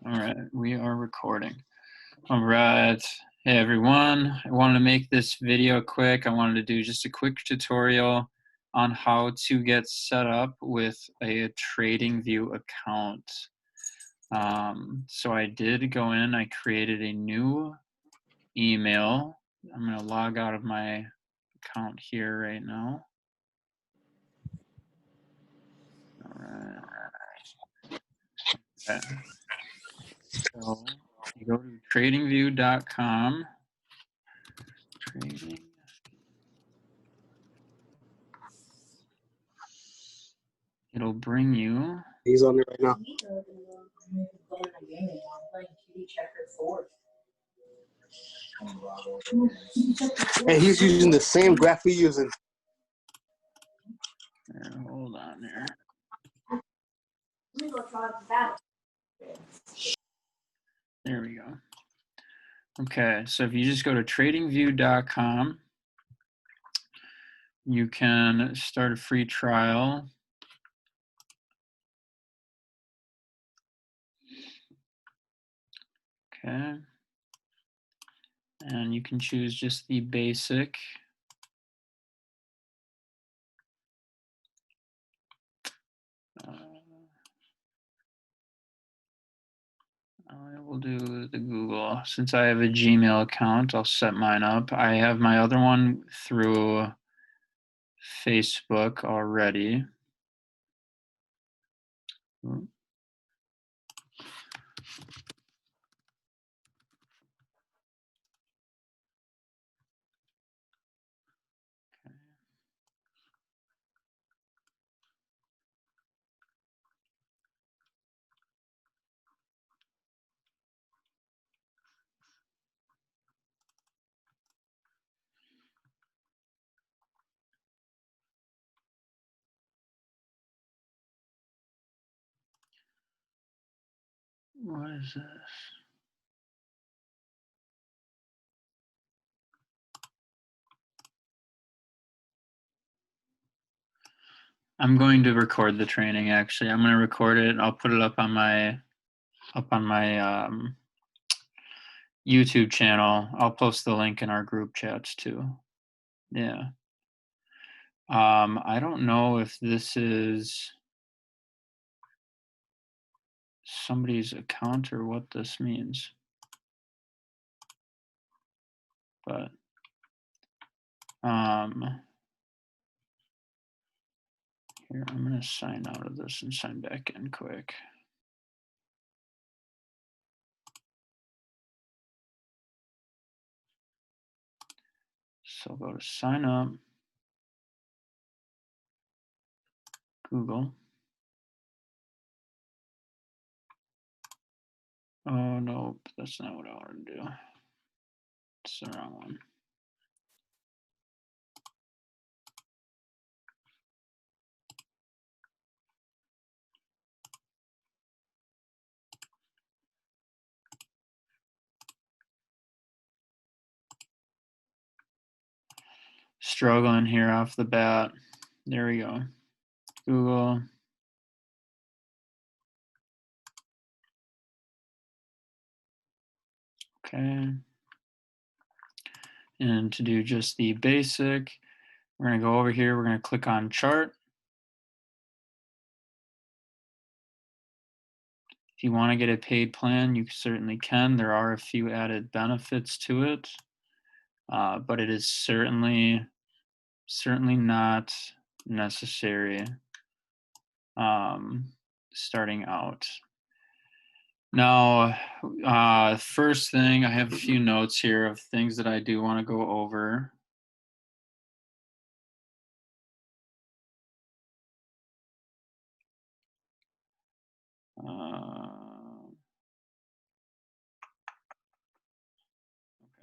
All right, we are recording. All right. Hey everyone, I wanted to make this video quick. I wanted to do just a quick tutorial on how to get set up with a Tradingview account. So I did go in, I created a new email. I'm going to log out of my account here right now. All right. Okay. So you go to tradingview.com. Trading. It'll bring you. He's on there right now. And he's using the same graph we're using. Here, hold on there. There we go. Okay, so if you just go to tradingview.com, you can start a free trial. Okay. And you can choose just the basic. I will do the Google. Since I have a Gmail account, I'll set mine up. I have my other one through Facebook already. Ooh. What is this? I'm going to record the training, actually. I'm going to record it. I'll put it up on my YouTube channel. I'll post the link in our group chats too. Yeah. I don't know if this is somebody's account or what this means, but here, I'm going to sign out of this and sign back in quick. So go to sign up, Google. Oh, no, that's not what I want to do. It's the wrong one. Struggling here off the bat. There we go. Google. Okay. And to do just the basic, we're going to go over here. We're going to click on chart. If you want to get a paid plan, you certainly can. There are a few added benefits to it, but it is certainly not necessary starting out. Now, first thing, I have a few notes here of things that I do want to go over.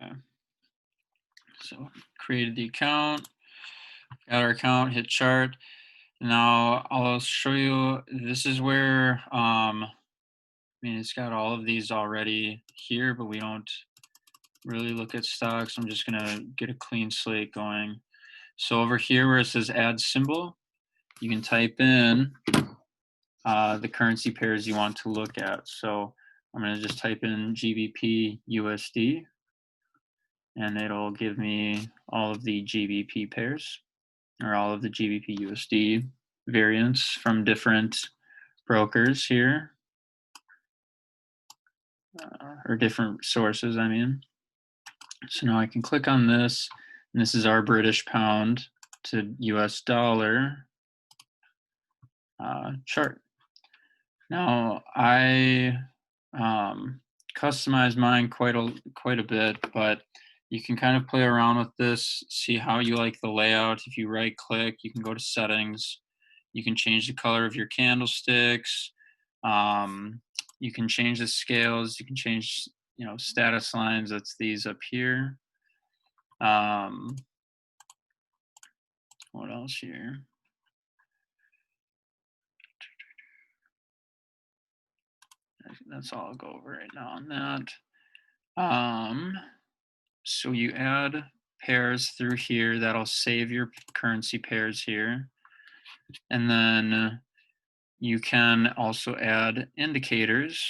Okay. So created the account, got our account, hit chart. Now I'll show you, this is where, I mean, it's got all of these already here, but we don't really look at stocks. I'm just gonna get a clean slate going. So over here where it says add symbol, you can type in the currency pairs you want to look at. So I'm going to just type in GBP USD, and it'll give me all of the GBP pairs, or all of the GBP USD variants from different brokers here, or different sources, I mean. So now I can click on this, and this is our British pound to US dollar chart. Now I customize mine quite a bit, but you can kind of play around with this, see how you like the layout. If you right click, you can go to settings. You can change the color of your candlesticks. You can change the scales. You can change, status lines. That's these up here. What else here? That's all I'll go over right now on that. So you add pairs through here. That'll save your currency pairs here. And then you can also add indicators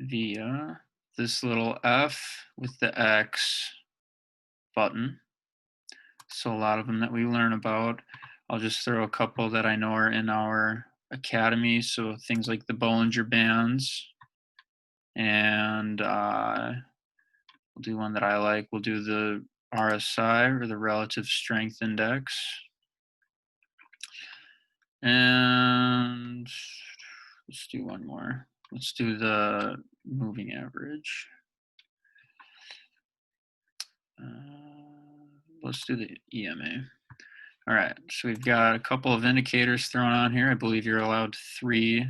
via this little F with the X button. So a lot of them that we learn about. I'll just throw a couple that I know are in our academy. So things like the Bollinger Bands. And we'll do one that I like. We'll do the RSI, or the Relative Strength Index. And let's do one more. Let's do the moving average. Let's do the EMA. All right, so we've got a couple of indicators thrown on here. I believe you're allowed 3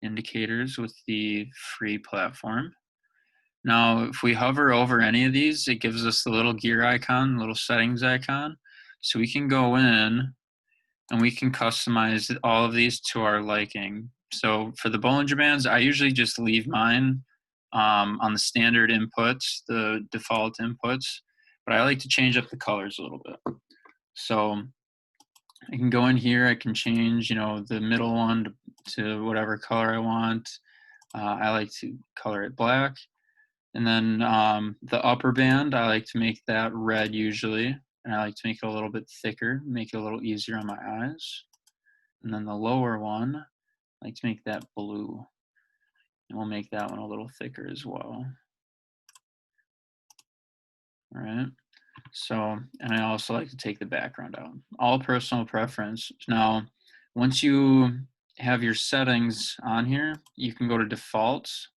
indicators with the free platform. Now, if we hover over any of these, it gives us the little gear icon, little settings icon. So we can go in and we can customize all of these to our liking. So for the Bollinger Bands, I usually just leave mine on the standard inputs, the default inputs, but I like to change up the colors a little bit. So I can go in here, I can change, the middle one to whatever color I want. I like to color it black. And then the upper band, I like to make that red usually. And I like to make it a little bit thicker, make it a little easier on my eyes. And then the lower one, I like to make that blue. And we'll make that one a little thicker as well. All right. So, and I also like to take the background out. All personal preference. Now, once you have your settings on here, you can go to defaults,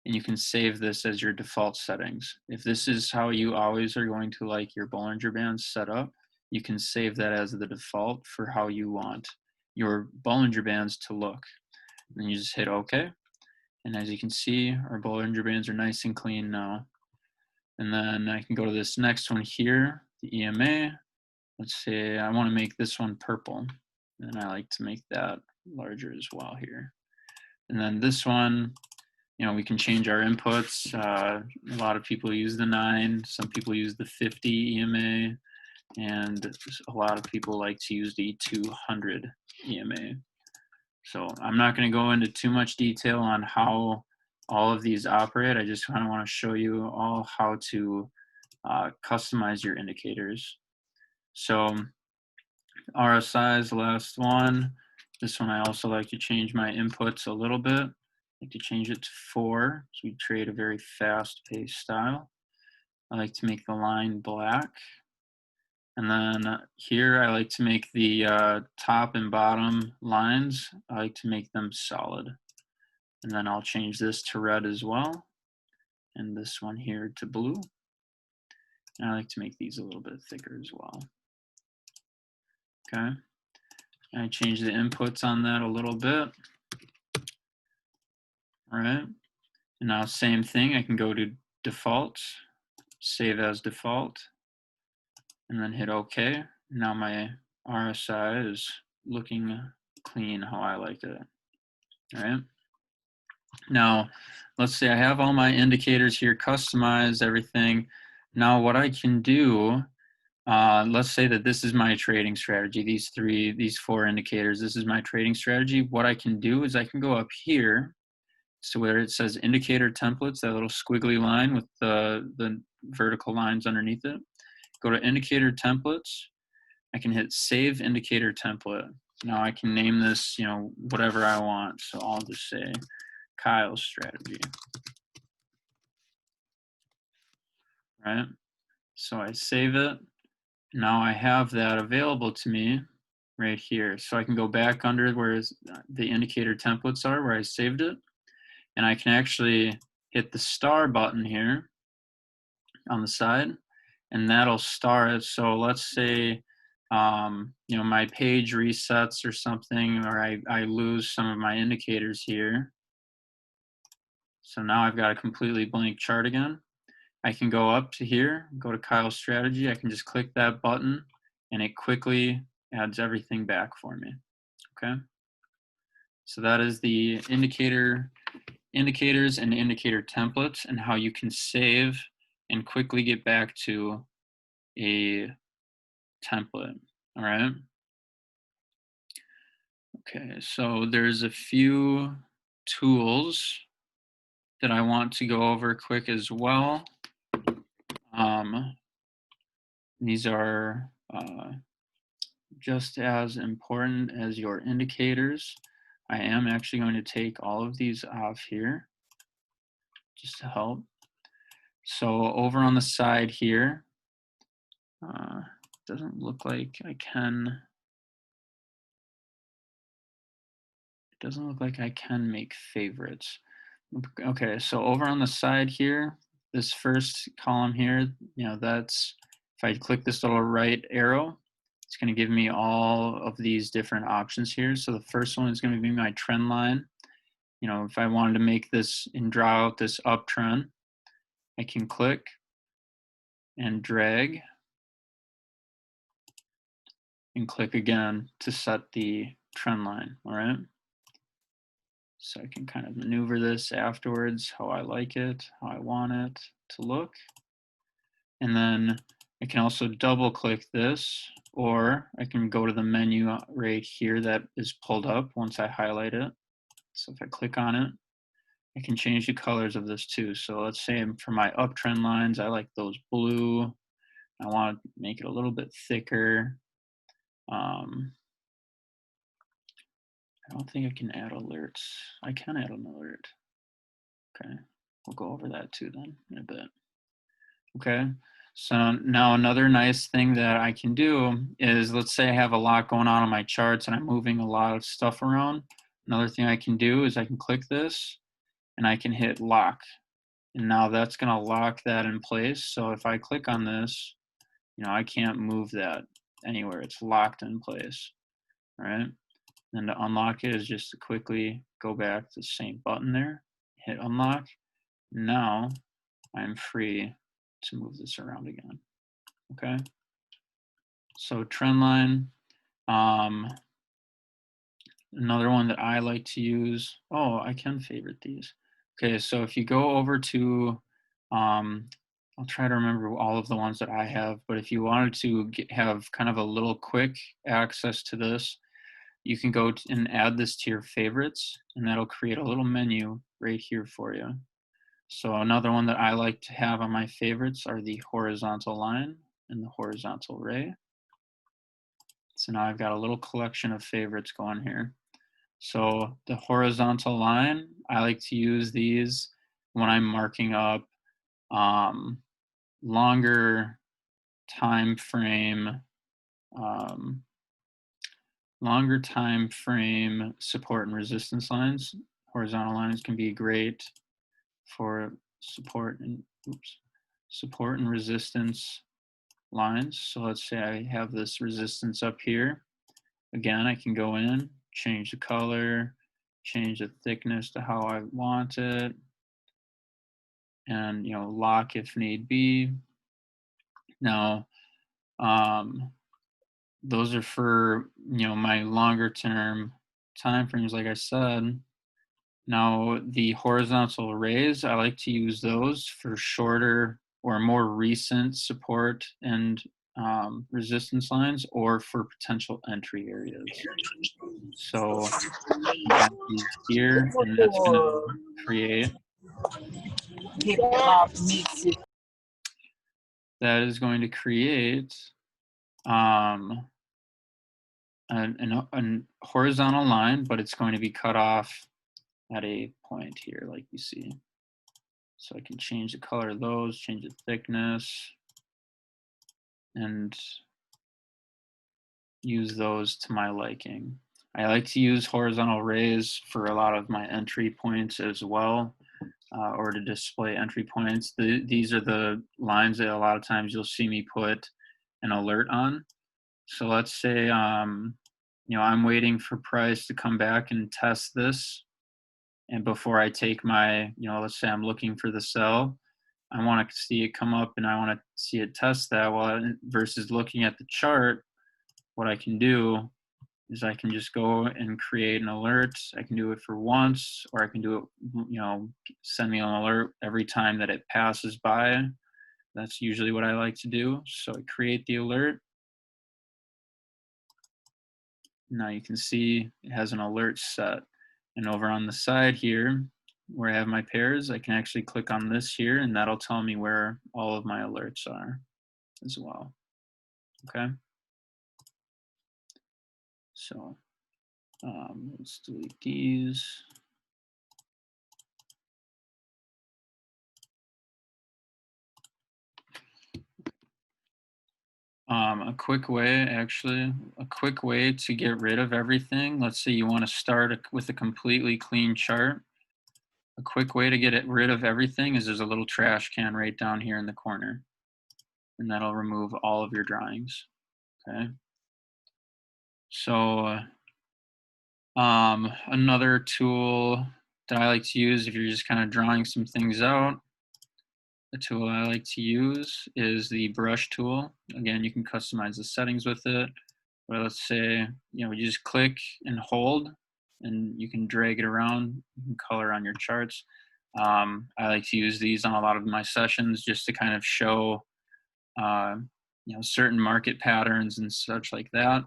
and you can save this as your default settings. If this is how you always are going to like your Bollinger Bands set up, you can save that as the default for how you want your Bollinger Bands to look. And then you just hit OK. And as you can see, our Bollinger Bands are nice and clean now. And then I can go to this next one here, the EMA. Let's say I want to make this one purple. And I like to make that larger as well here. And then this one, we can change our inputs. A lot of people use the 9. Some people use the 50 EMA. And a lot of people like to use the 200 EMA. So I'm not going to go into too much detail on how all of these operate. I just kind of want to show you all how to customize your indicators. So RSI is the last one. This one I also like to change my inputs a little bit. I like to change it to 4, so we trade a very fast-paced style. I like to make the line black. And then here I like to make the top and bottom lines, I like to make them solid. And then I'll change this to red as well. And this one here to blue. And I like to make these a little bit thicker as well. Okay. And I change the inputs on that a little bit. All right. And now same thing, I can go to default, save as default, and then hit OK. Now my RSI is looking clean how I like it. All right. Now, let's say I have all my indicators here customized, everything. Now what I can do, let's say that this is my trading strategy, these 4 indicators, this is my trading strategy. What I can do is I can go up here So where it says indicator templates, that little squiggly line with the vertical lines underneath it, go to indicator templates. I can hit save indicator template. Now I can name this, you know, whatever I want. So I'll just say Kyle's strategy. Right? So I save it. Now I have that available to me right here. So I can go back under where the indicator templates are, where I saved it. And I can actually hit the star button here on the side, and that'll star it. So let's say, you know, my page resets or something, or I lose some of my indicators here. So now I've got a completely blank chart again. I can go up to here, go to Kyle's strategy. I can just click that button and it quickly adds everything back for me. Okay. So that is the indicators and indicator templates and how you can save and quickly get back to a template. All right. Okay, so there's a few tools that I want to go over quick as well. These are just as important as your indicators. I am actually going to take all of these off here just to help. So over on the side here, doesn't look like I can. It doesn't look like I can make favorites. Okay, so over on the side here, this first column here, you know, that's, if I click this little right arrow, it's going to give me all of these different options here. So the first one is going to be my trend line. You know, if I wanted to make this and draw out this uptrend, I can click and drag and click again to set the trend line. All right. So I can kind of maneuver this afterwards, how I like it, how I want it to look. And then I can also double click this, or I can go to the menu right here that is pulled up once I highlight it. So if I click on it, I can change the colors of this too. So let's say for my uptrend lines, I like those blue. I want to make it a little bit thicker. I don't think I can add alerts. I can add an alert. Okay, we'll go over that too then in a bit. Okay, so now another nice thing that I can do is, let's say I have a lot going on my charts and I'm moving a lot of stuff around. Another thing I can do is I can click this and I can hit lock. And now that's gonna lock that in place. So if I click on this, you know, I can't move that anywhere. It's locked in place, all right? And to unlock it is just to quickly go back to the same button there, hit unlock. Now I'm free to move this around again. Okay. So Trendline, another one that I like to use. Oh, I can favorite these. Okay, so if you go over to, I'll try to remember all of the ones that I have, but if you wanted to have kind of a little quick access to this, you can go and add this to your favorites, and that'll create a little menu right here for you. So another one that I like to have on my favorites are the horizontal line and the horizontal ray. So now I've got a little collection of favorites going here. So the horizontal line, I like to use these when I'm marking up longer time frame support and resistance lines. Horizontal lines can be great for support and resistance lines. So let's say I have this resistance up here. Again, I can go in, change the color, change the thickness to how I want it, and, you know, lock if need be. Now, those are for, you know, my longer term time frames, like I said. Now, the horizontal rays, I like to use those for shorter or more recent support and resistance lines, or for potential entry areas. So here, and that's going to create. That is going to create a horizontal line, but it's going to be cut off at a point here, like you see. So I can change the color of those, change the thickness, and use those to my liking. I like to use horizontal rays for a lot of my entry points as well, or to display entry points. These are the lines that a lot of times you'll see me put an alert on. So let's say, you know, I'm waiting for price to come back and test this. And before I take my, you know, let's say I'm looking for the sell, I want to see it come up and I want to see it test that. Well, versus looking at the chart, what I can do is I can just go and create an alert. I can do it for once, or I can do it, you know, send me an alert every time that it passes by. That's usually what I like to do. So I create the alert. Now you can see it has an alert set. And over on the side here, where I have my pairs, I can actually click on this here, and that'll tell me where all of my alerts are as well. Okay. So let's delete these. A quick way to get rid of everything. Let's say you want to start with a completely clean chart. A quick way to get rid of everything is there's a little trash can right down here in the corner, and that'll remove all of your drawings. Okay. So another tool that I like to use if you're just kind of drawing some things out, the tool I like to use is the brush tool. Again, you can customize the settings with it. But let's say, you know, you just click and hold, and you can drag it around. You can color on your charts. I like to use these on a lot of my sessions just to kind of show, you know, certain market patterns and such like that.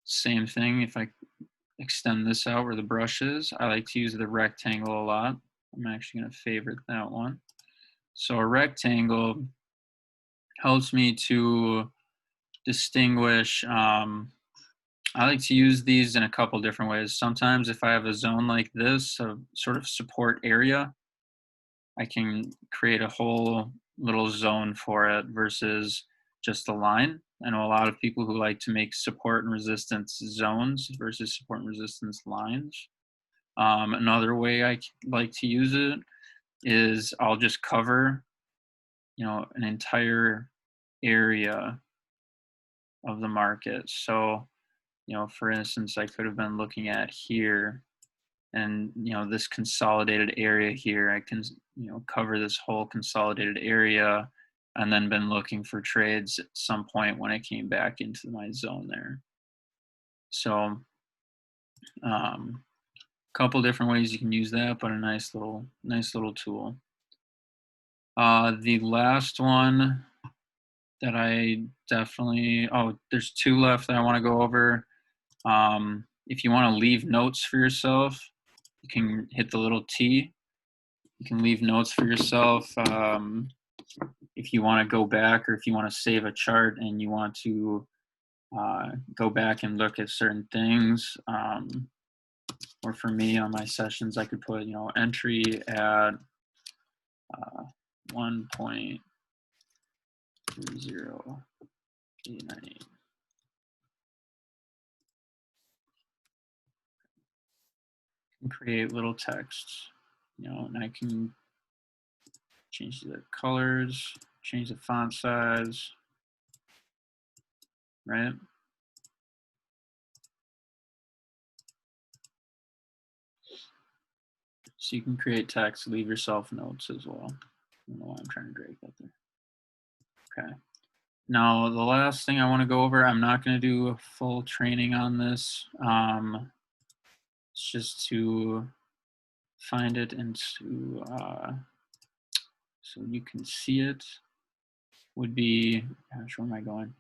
Same thing, if I extend this out where the brush is, I like to use the rectangle a lot. I'm actually going to favorite that one. So a rectangle helps me to distinguish. I like to use these in a couple different ways. Sometimes if I have a zone like this, a sort of support area, I can create a whole little zone for it versus just a line. I know a lot of people who like to make support and resistance zones versus support and resistance lines. Another way I like to use it is I'll just cover, you know, an entire area of the market. So, you know, for instance, I could have been looking at here, and, you know, this consolidated area here, I can, you know, cover this whole consolidated area, and then been looking for trades at some point when I came back into my zone there. So couple different ways you can use that, but a nice little tool. The last one that I definitely, there's two left that I want to go over. If you want to leave notes for yourself, you can hit the little T. You can leave notes for yourself. If you want to go back, or if you want to save a chart and you want to go back and look at certain things, or for me on my sessions, I could put, you know, entry at 1.30898. And create little texts, you know, and I can change the colors, change the font size, right? So you can create text, leave yourself notes as well. I don't know why I'm trying to drag that there. Okay. Now, the last thing I want to go over, I'm not going to do a full training on this. It's just to find it into, so you can see it, would be, gosh, where am I going?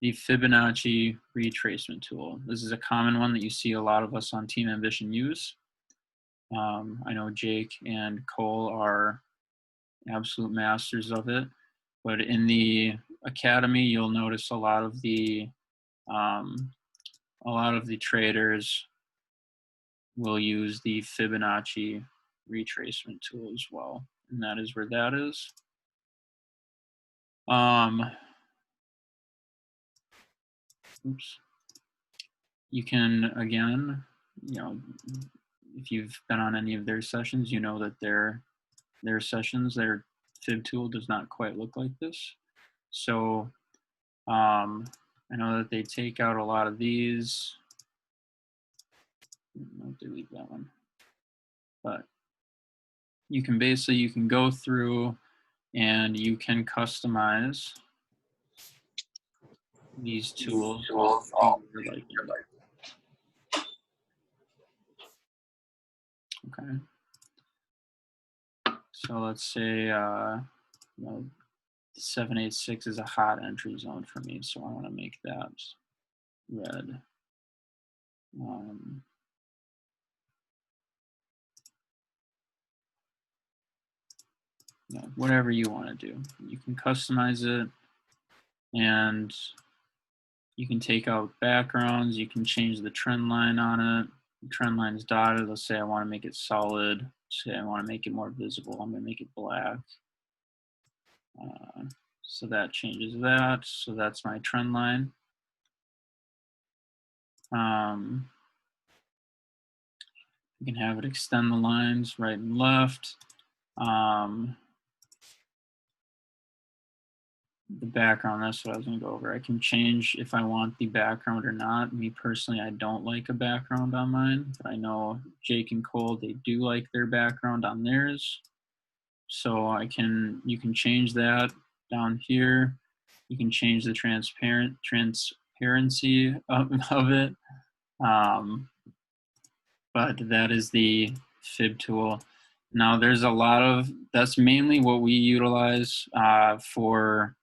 the Fibonacci retracement tool. This is a common one that you see a lot of us on Team Ambition use. I know Jake and Cole are absolute masters of it, but in the academy, you'll notice a lot of the traders will use the Fibonacci retracement tool as well, and that is where that is. Oops. You can, again, if you've been on any of their sessions, you know that their sessions, their fib tool does not quite look like this. So I know that they take out a lot of these. I'll delete that one. But you can go through and you can customize these tools all to your liking. Okay. So let's say 786 is a hot entry zone for me, so I want to make that red. Whatever you want to do, you can customize it, and you can take out backgrounds. You can change the trend line on it. The trend line is dotted. Let's say I want to make it solid. Say I want to make it more visible. I'm going to make it black. So that changes that. So that's my trend line. You can have it extend the lines right and left. The background, that's what I was going to go over. I can change if I want the background or not. Me personally, I don't like a background on mine, but I know Jake and Cole, they do like their background on theirs. So you can change that down here. You can change the transparency of it. But that is the fib tool. Now there's a lot of, that's mainly what we utilize for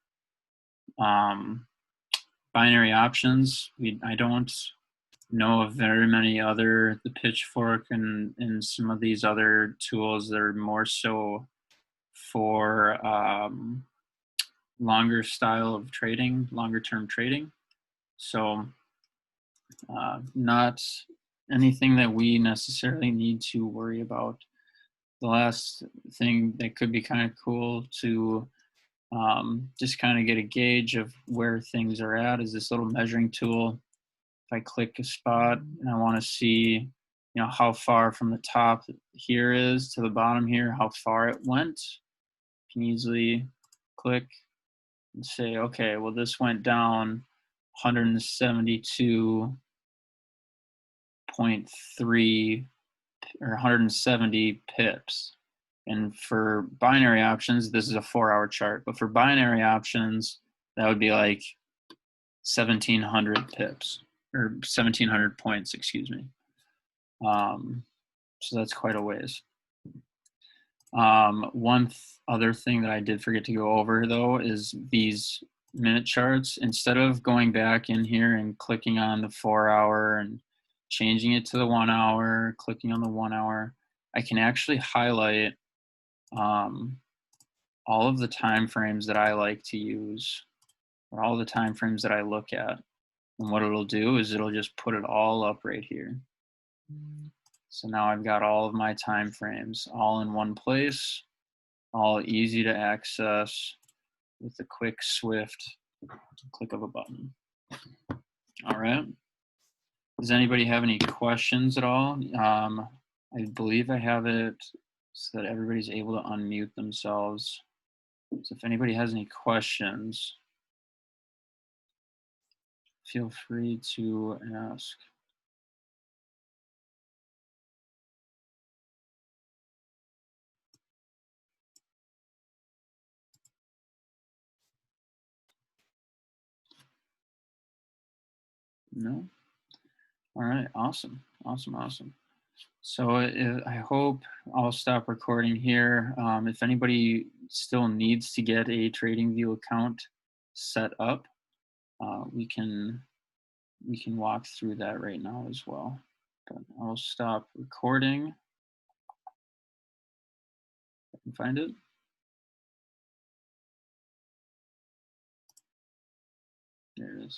binary options. I don't know of very many other, the Pitchfork and some of these other tools that are more so for longer style of trading, longer term trading. So not anything that we necessarily need to worry about. The last thing that could be kind of cool to just kind of get a gauge of where things are at is this little measuring tool. If I click a spot and I want to see, how far from the top here is to the bottom here, how far it went, I can easily click and say, okay, well, this went down 172.3 or 170 pips. And for binary options, this is a 4-hour chart, but for binary options, that would be like 1,700 pips or 1,700 points, excuse me. So that's quite a ways. One other thing that I did forget to go over though is these minute charts. Instead of going back in here and clicking on the 4-hour and changing it to the 1 hour, clicking on the 1 hour, I can actually highlight all of the time frames that I like to use, or all the time frames that I look at. And what it'll do is it'll just put it all up right here. So now I've got all of my time frames all in one place, all easy to access with a quick, swift click of a button. All right. Does anybody have any questions at all? I believe I have it so that everybody's able to unmute themselves. So if anybody has any questions, feel free to ask. No? All right, awesome. So I hope I'll stop recording here. If anybody still needs to get a TradingView account set up, we can walk through that right now as well. But I'll stop recording. I can find it. There it is.